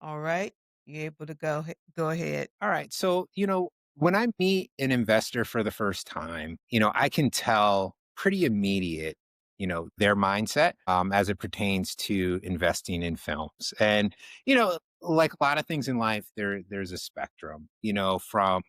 All right. You're able to go ahead. All right. So, when I meet an investor for the first time, I can tell pretty immediate, their mindset as it pertains to investing in films. And, like a lot of things in life, there's a spectrum, from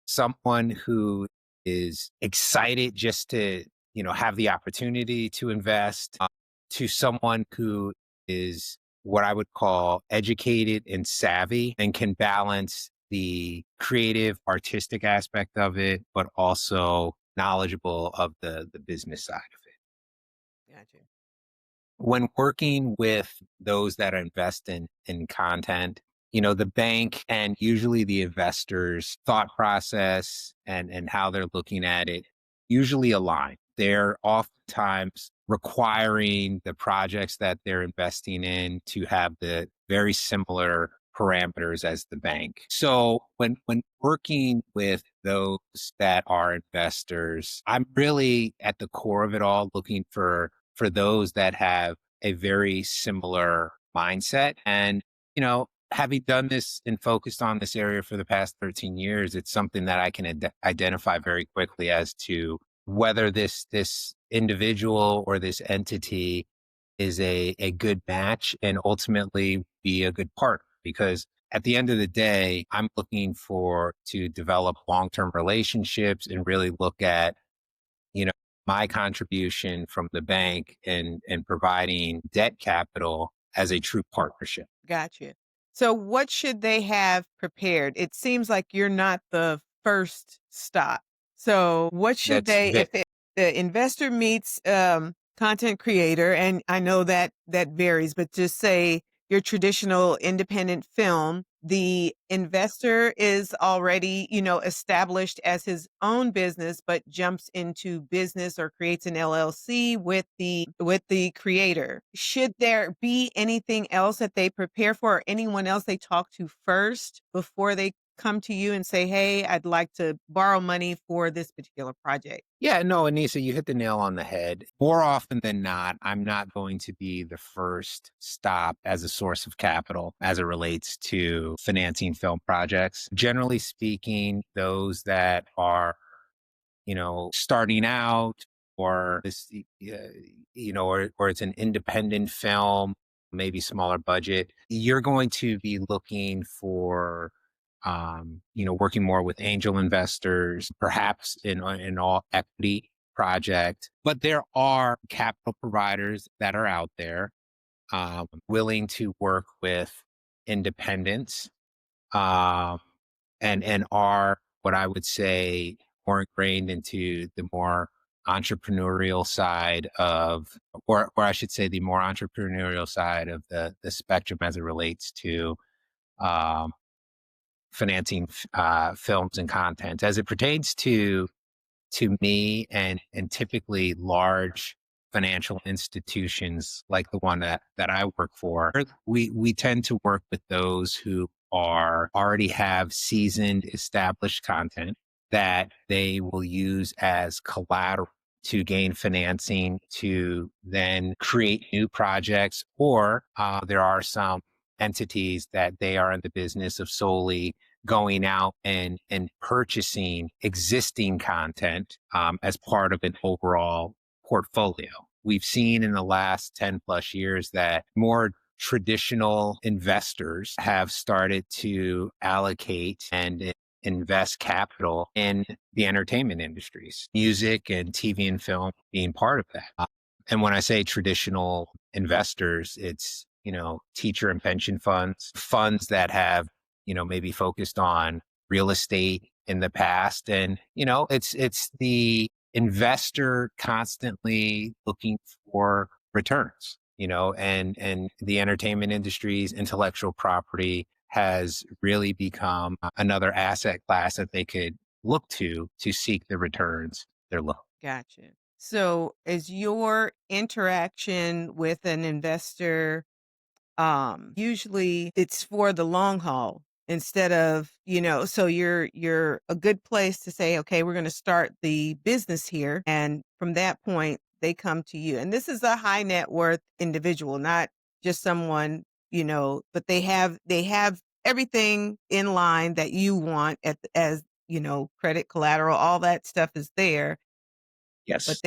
someone who is excited just to, have the opportunity to invest to someone who is what I would call educated and savvy and can balance the creative, artistic aspect of it, but also knowledgeable of the business side of it. Gotcha. When working with those that invest in content, the bank and usually the investors' thought process and how they're looking at it usually align. They're oftentimes requiring the projects that they're investing in to have the very similar parameters as the bank. So when working with those that are investors, I'm really at the core of it all looking for those that have a very similar mindset. And, having done this and focused on this area for the past 13 years, it's something that I can identify very quickly as to whether this individual or this entity is a good match and ultimately be a good partner. Because at the end of the day, I'm looking to develop long-term relationships and really look at you know, my contribution from the bank and providing debt capital as a true partnership. Gotcha. So what should they have prepared? It seems like you're not the first stop. So what should That's they, ve- if the investor meets content creator, and I know that that varies, but just say your traditional independent film, the investor is already, established as his own business, but jumps into business or creates an LLC with the creator. Should there be anything else that they prepare for or anyone else they talk to first before they come to you and say, "Hey, I'd like to borrow money for this particular project?" yeah, no, Anissa, you hit the nail on the head. More often than not, I'm not going to be the first stop as a source of capital as it relates to financing film projects. Generally speaking, those that are starting out or or it's an independent film, maybe smaller budget, you're going to be looking for, working more with angel investors, perhaps in all equity project. But there are capital providers that are out there willing to work with independents um, and are what I would say more ingrained into the more entrepreneurial side of, or I should say, the more entrepreneurial side of the spectrum as it relates to um, financing films and content. As it pertains to me and typically large financial institutions like the one that I work for, we tend to work with those who already have seasoned, established content that they will use as collateral to gain financing to then create new projects. Or there are some entities that they are in the business of solely going out and purchasing existing content as part of an overall portfolio. We've seen in the last 10 plus years that more traditional investors have started to allocate and invest capital in the entertainment industries, music and TV and film being part of that. And when I say traditional investors, it's, teacher and pension funds that have maybe focused on real estate in the past. And, it's the investor constantly looking for returns, and the entertainment industry's intellectual property has really become another asset class that they could look to seek the returns they're looking. Gotcha. So, is your interaction with an investor usually it's for the long haul instead of, so you're a good place to say, okay, we're going to start the business here. And from that point, they come to you. And this is a high net worth individual, not just someone, but they have everything in line that you want as, credit collateral, all that stuff is there, but Yes.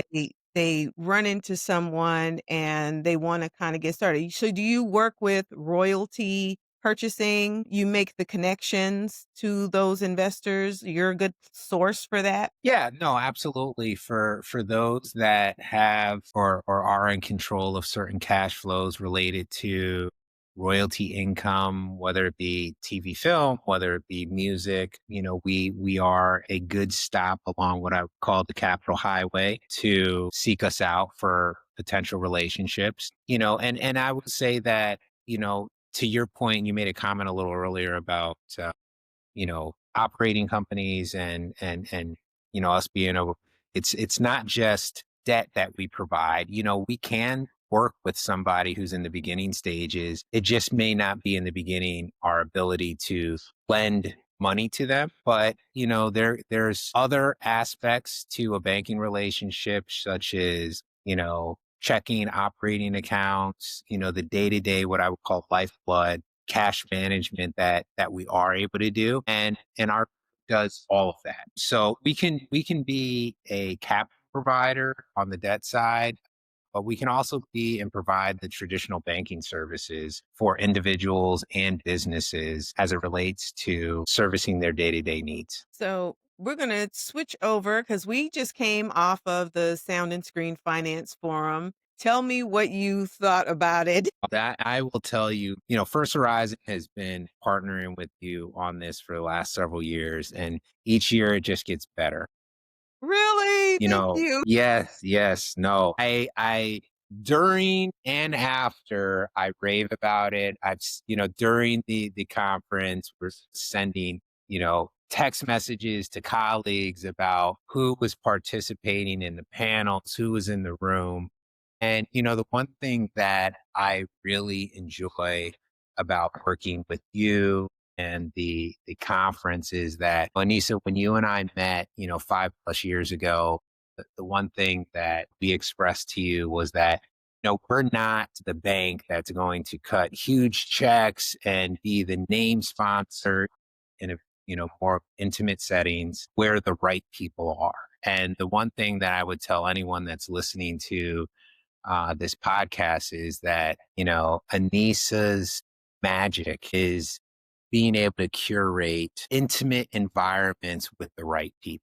they run into someone and they want to kind of get started. So do you work with royalty purchasing? You make the connections to those investors? You're a good source for that? Yeah, no, absolutely. For those that have or are in control of certain cash flows related to royalty income, whether it be TV film, whether it be music, we are a good stop along what I would call the capital highway to seek us out for potential relationships. And I would say that, to your point, you made a comment a little earlier about operating companies and us being able, it's not just debt that we provide. We can work with somebody who's in the beginning stages. It just may not be in the beginning our ability to lend money to them. But, there's other aspects to a banking relationship, such as, checking operating accounts, the day-to-day, what I would call lifeblood cash management that we are able to do. And our does all of that. So we can be a capital provider on the debt side, but we can also be and provide the traditional banking services for individuals and businesses as it relates to servicing their day-to-day needs. So we're going to switch over because we just came off of the Sound and Screen Finance Forum. Tell me what you thought about it. That I will tell you, First Horizon has been partnering with you on this for the last several years, and each year it just gets better. Really? Thank you. Yes, yes, no. I during and after I rave about it. During the conference, we're sending, text messages to colleagues about who was participating in the panels, who was in the room. And, the one thing that I really enjoy about working with you and the conference is that, Anissa, when you and I met, 5+ years ago, the one thing that we expressed to you was that, we're not the bank that's going to cut huge checks and be the name sponsor in a, more intimate settings where the right people are. And the one thing that I would tell anyone that's listening to this podcast is that, Anissa's magic is being able to curate intimate environments with the right people.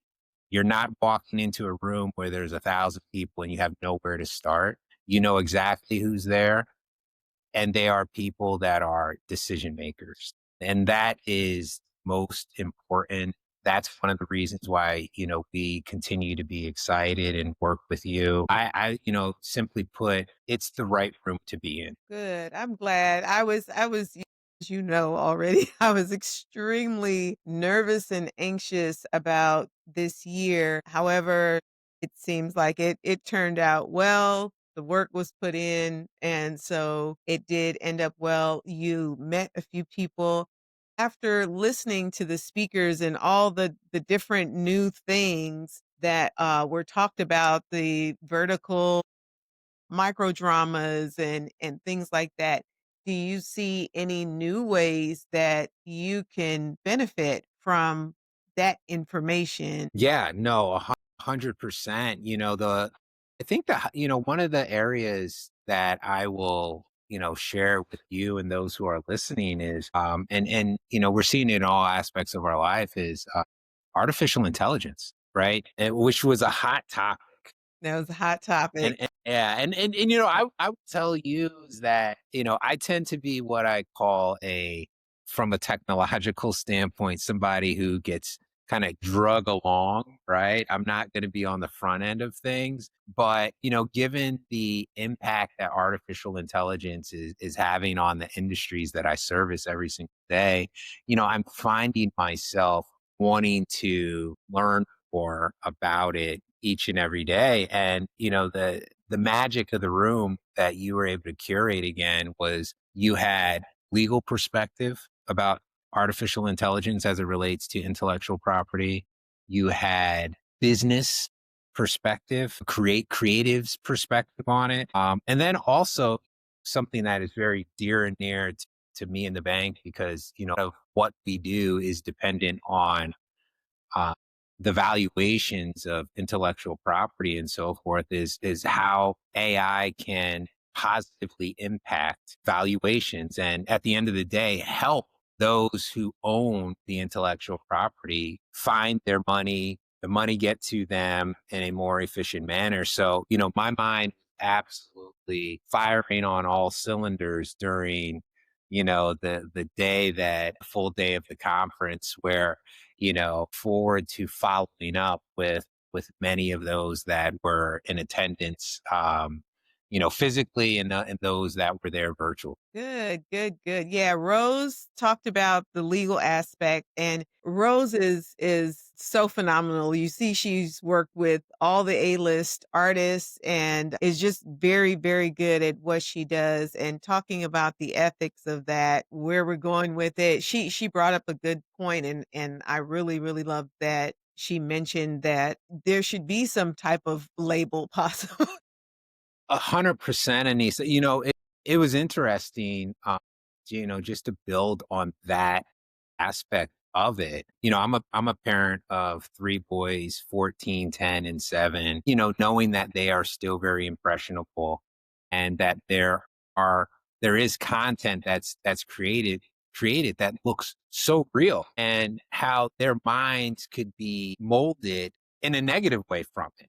You're not walking into a room where there's 1,000 people and you have nowhere to start. You know exactly who's there, and they are people that are decision makers. And that is most important. That's one of the reasons why, we continue to be excited and work with you. Simply put, it's the right room to be in. Good. I'm glad. I was, as you know already, I was extremely nervous and anxious about this year. However, it seems like it turned out well. The work was put in, and so it did end up well. You met a few people. After listening to the speakers and all the different new things that were talked about, the vertical micro dramas and things like that. Do you see any new ways that you can benefit from that information? Yeah, no, 100%. I think that, one of the areas that I will, share with you and those who are listening is, we're seeing it in all aspects of our life is artificial intelligence, right? Which was a hot topic. That was a hot topic. And yeah, and I would tell you is that, I tend to be what I call from a technological standpoint, somebody who gets kind of drug along, right? I'm not going to be on the front end of things, but, given the impact that artificial intelligence is having on the industries that I service every single day, I'm finding myself wanting to learn more about it each and every day. And, the magic of the room that you were able to curate again was you had legal perspective about artificial intelligence as it relates to intellectual property. You had business perspective, creatives perspective on it. And then also something that is very dear and near to me in the bank, because, of what we do is dependent on uh, the valuations of intellectual property and so forth, is how AI can positively impact valuations, and at the end of the day help those who own the intellectual property find their money, the money get to them in a more efficient manner. So, my mind absolutely firing on all cylinders during, the day, that full day of the conference, where, forward to following up with many of those that were in attendance, physically, and those that were there virtual. Good, good, good. Yeah, Rose talked about the legal aspect, and Rose is so phenomenal. You see, she's worked with all the A-list artists and is just very, very good at what she does. And talking about the ethics of that, where we're going with it, she brought up a good point, and I really, really love that she mentioned that there should be some type of label possible. 100%, Anissa. It was interesting, just to build on that aspect of it. I'm a parent of three boys, 14, 10, and 7, knowing that they are still very impressionable, and that are there is content that's created that looks so real, and how their minds could be molded in a negative way from it.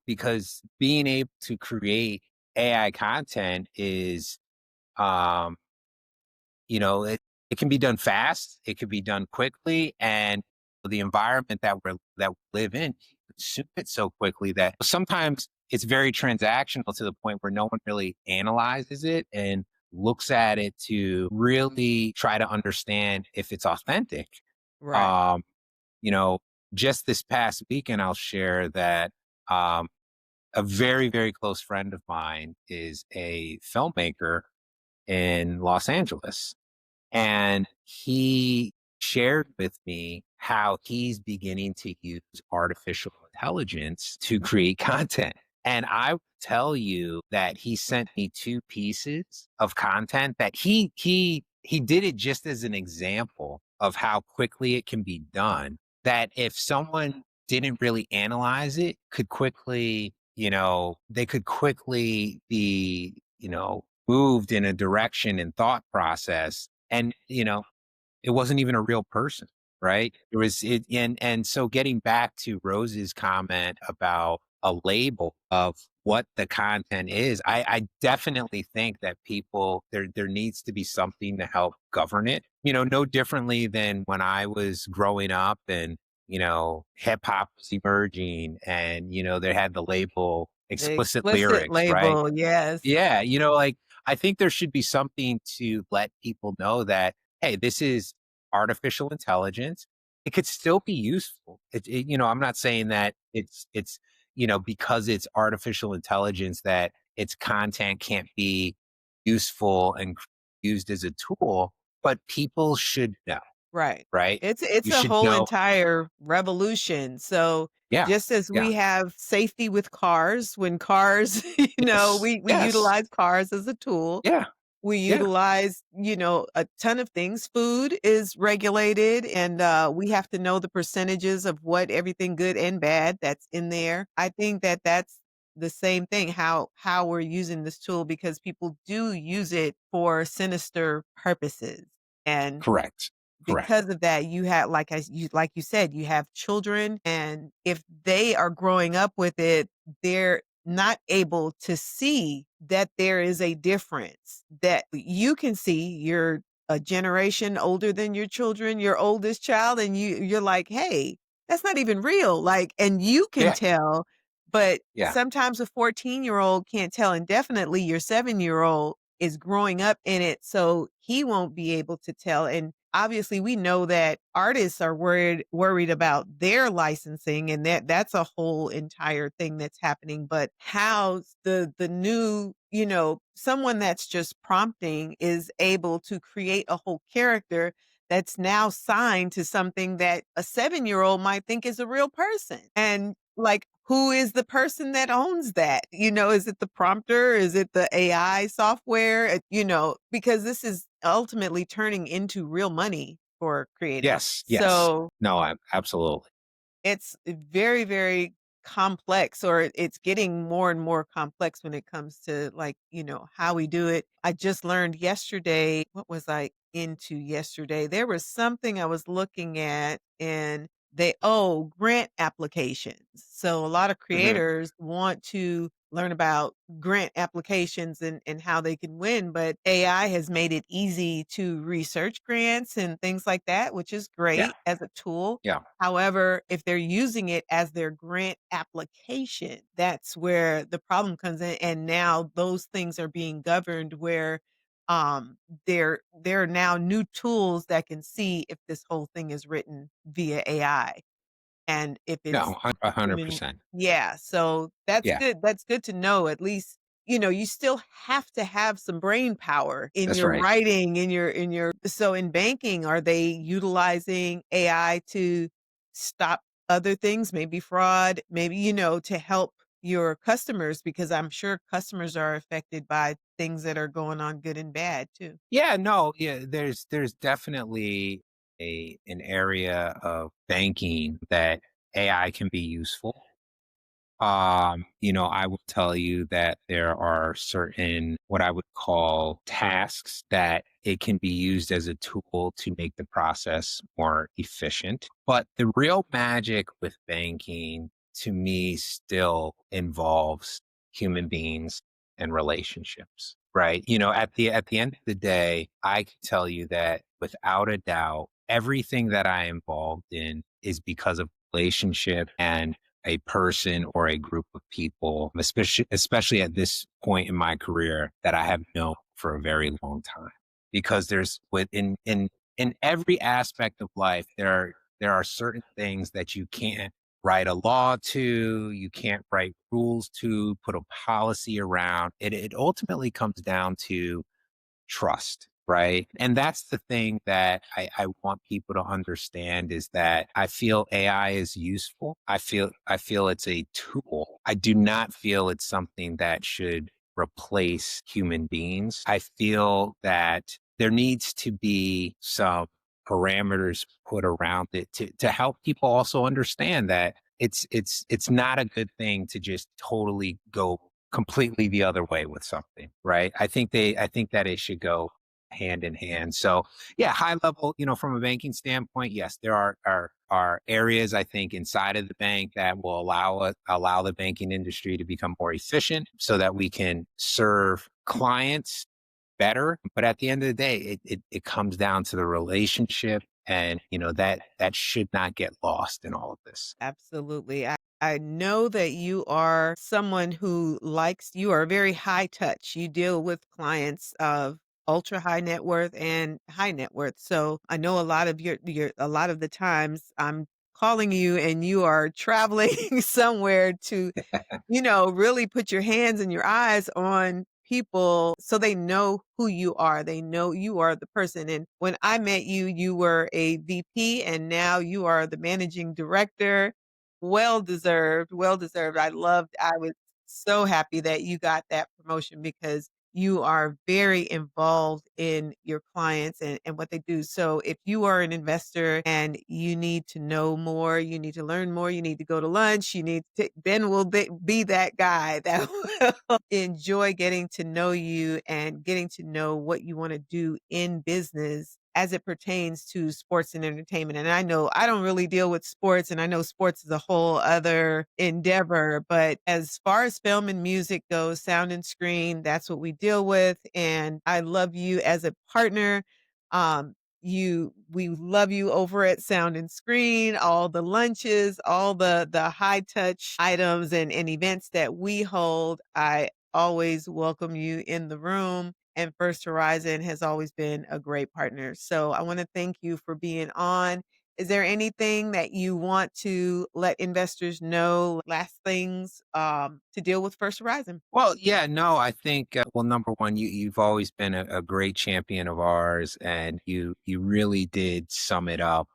Because being able to create AI content is, um, it can be done fast, it can be done quickly, and the environment that we live in, you consume it so quickly that sometimes it's very transactional, to the point where no one really analyzes it and looks at it to really try to understand if it's authentic. Right. Um, you know, just this past weekend, I'll share that, um, a very, very close friend of mine is a filmmaker in Los Angeles. And he shared with me how he's beginning to use artificial intelligence to create content. And I will tell you that he sent me two pieces of content that he did it just as an example of how quickly it can be done. That if someone didn't really analyze it, could quickly, they could quickly be, moved in a direction and thought process, and, it wasn't even a real person, right? It was it and so getting back to Rose's comment about a label of what the content is, I definitely think that people, there needs to be something to help govern it. No differently than when I was growing up, and, hip hop was emerging, and, they had the label The explicit explicit lyrics, right? label, yes. Yeah, like, I think there should be something to let people know that, hey, this is artificial intelligence. It could still be useful. I'm not saying that it's because it's artificial intelligence, that its content can't be useful and used as a tool, but people should know, Right. right? It's You a should whole know. entire revolution. So, Yeah, just as yeah, we have safety with cars, when cars, yes, we yes, utilize cars as a tool. yeah, We yeah, utilize, a ton of things. Food is regulated, and we have to know the percentages of what everything good and bad that's in there. I think that that's the same thing, how we're using this tool, because people do use it for sinister purposes. And correct, correct. because of that, you have, like you said, you have children, and if they are growing up with it, they're not able to see that there is a difference. That you can see, you're a generation older than your children, your oldest child, and you're like, "Hey, that's not even real." Like, and you can Yeah, tell, but yeah, sometimes a 14-year-old can't tell, and definitely your 7-year-old is growing up in it, so he won't be able to tell. And obviously, we know that artists are worried about their licensing, and that's a whole entire thing that's happening. But how the new, someone that's just prompting is able to create a whole character that's now signed to something that a 7-year-old might think is a real person. And like, who is the person that owns that? Is it the prompter? Is it the AI software? Because this is ultimately turning into real money for creators. Yes, yes. So No, absolutely. it's very, very complex, or it's getting more and more complex when it comes to, like, how we do it. I just learned yesterday, what was I into yesterday? There was something I was looking at, and grant applications. So a lot of Mhm. creators want to learn about grant applications and how they can win, but AI has made it easy to research grants and things like that, which is Yeah, great as a tool. yeah. However, if they're using it as their grant application, that's where the problem comes in. And now those things are being governed where um there are now new tools that can see if this whole thing is written via AI. And if No, it's 100%. human. Yeah, so that's Yeah, good. That's good to know. At least, you still have to have some brain power in that's your right. writing, so in banking, are they utilizing AI to stop other things, maybe fraud, maybe, to help your customers, because I'm sure customers are affected by things that are going on, good and bad too. Yeah, no, yeah, there's definitely an area of banking that AI can be useful. I will tell you that there are certain what I would call tasks that it can be used as a tool to make the process more efficient. But the real magic with banking to me still involves human beings and relationships, right? At the end of the day, I can tell you that without a doubt, everything that I am involved in is because of relationship and a person or a group of people, especially at this point in my career that I have known for a very long time. Because there's in every aspect of life, there are certain things that you can't write a law to, you can't write rules to, put a policy around. It ultimately comes down to trust, right? And that's the thing that I want people to understand is that I feel AI is useful. I feel it's a tool. I do not feel it's something that should replace human beings. I feel that there needs to be some parameters put around it to help people also understand that it's not a good thing to just totally go completely the other way with something, right? I think that it should go hand in hand. So yeah, high level, from a banking standpoint, yes, there are areas I think inside of the bank that will allow the banking industry to become more efficient so that we can serve clients better. But at the end of the day, it comes down to the relationship and that should not get lost in all of this. Absolutely. I know that you are someone who you are very high touch. You deal with clients of ultra high net worth and high net worth. So I know a lot of the times I'm calling you and you are traveling somewhere to, really put your hands and your eyes on people so they know who you are. They know you are the person. And when I met you, you were a VP and now you are the managing director. Well deserved, well deserved. I was so happy that you got that promotion because you are very involved in your clients and what they do. So if you are an investor and you need to know more, you need to learn more, you need to go to lunch, Ben will be that guy that will enjoy getting to know you and getting to know what you want to do in business as it pertains to sports and entertainment. And I know I don't really deal with sports, and I know sports is a whole other endeavor, but as far as film and music goes, sound and screen, that's what we deal with. And I love you as a partner. We love you over at Sound and Screen, all the lunches, all the high touch items and events that we hold. I always welcome you in the room, and First Horizon has always been a great partner. So I want to thank you for being on. Is there anything that you want to let investors know, last things to deal with First Horizon? Well, yeah, no, I think, well, number one, you've always been a great champion of ours, and you really did sum it up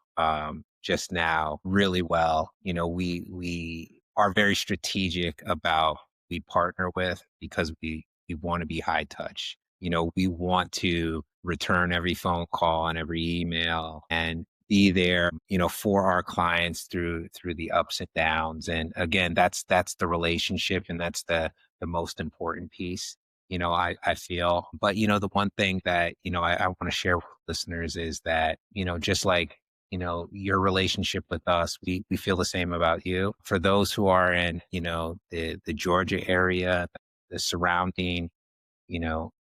just now really well. We are very strategic about we partner with because we want to be high touch. We want to return every phone call and every email and be there, for our clients through the ups and downs. And again, that's the relationship, and that's the most important piece. I feel. But the one thing that I want to share with listeners is that just like your relationship with us, we feel the same about you. For those who are in the Georgia area, the surrounding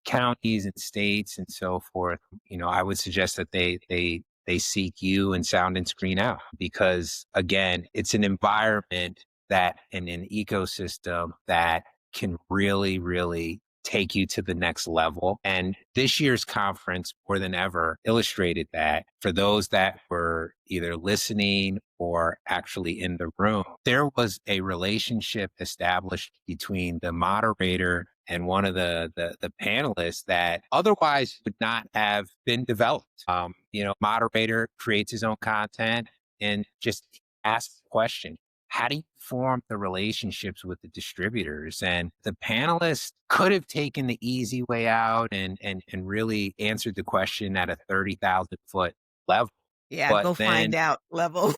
counties and states and so forth, I would suggest that they seek you and Sound and Screen out, because again, it's an environment that and an ecosystem that can really, really take you to the next level. And this year's conference, more than ever, illustrated that for those that were either listening or actually in the room, there was a relationship established between the moderator and one of the panelists that otherwise would not have been developed. Moderator creates his own content and just asks the question, how do you form the relationships with the distributors? And the panelists could have taken the easy way out and really answered the question at a 30,000-foot level. Yeah, But go find then, out level.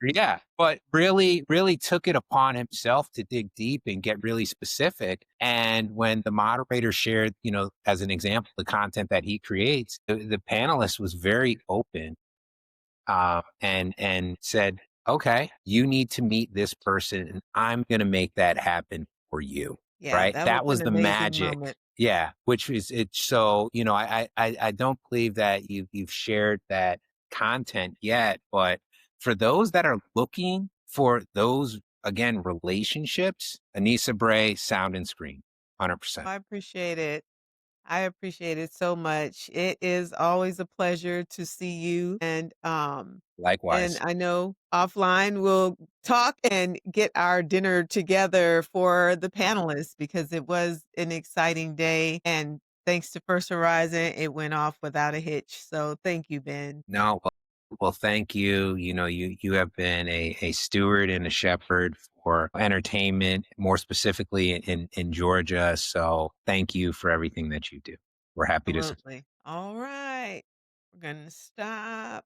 yeah, but really, really took it upon himself to dig deep and get really specific. And when the moderator shared, as an example, the content that he creates, the panelist was very open, and said, "Okay, you need to meet this person, and I'm going to make that happen for you." Yeah, Right? that was That an was the amazing magic. moment. Yeah, which is it. So I don't believe that you've shared that content yet, but for those that are looking for those again relationships, Anissa Bray, Sound and Screen, 100%. I appreciate it. I appreciate it so much. It is always a pleasure to see you, and Likewise. I know offline we'll talk and get our dinner together for the panelists because it was an exciting day, and thanks to First Horizon, it went off without a hitch. So thank you, Ben. No, well, thank you. You have been a steward and a shepherd for entertainment, more specifically in Georgia. So thank you for everything that you do. We're happy to Absolutely. All right. We're gonna stop.